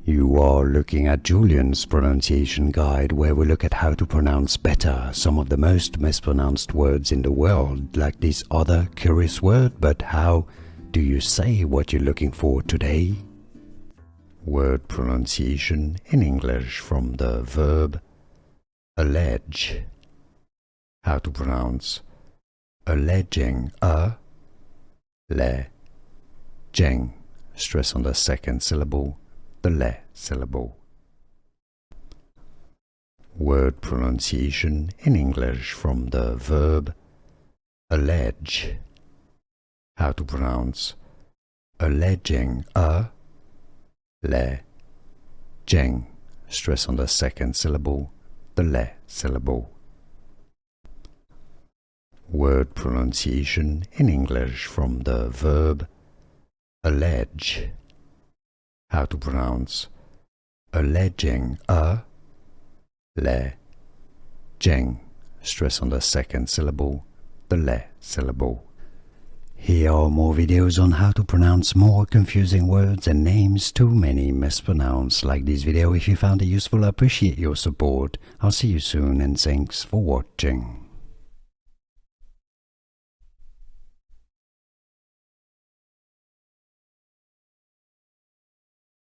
You are looking at Julian's pronunciation guide, where we look at how to pronounce better some of the most mispronounced words in the world, like this other curious word. But how do you say what you're looking for today? Word pronunciation in English from the verb allege. How to pronounce alleging, le-jing. Stress on the second syllable, the le syllable. Word pronunciation in English from the verb allege. How to pronounce alleging, le-jing. Stress on the second syllable, the le syllable. Word pronunciation in English from the verb allege. How to pronounce alleging, le-jing. Stress on the second syllable, the le syllable. Here are more videos on how to pronounce more confusing words and names too many mispronounced. Like this video if you found it useful. I appreciate your support. I'll see you soon and thanks for watching.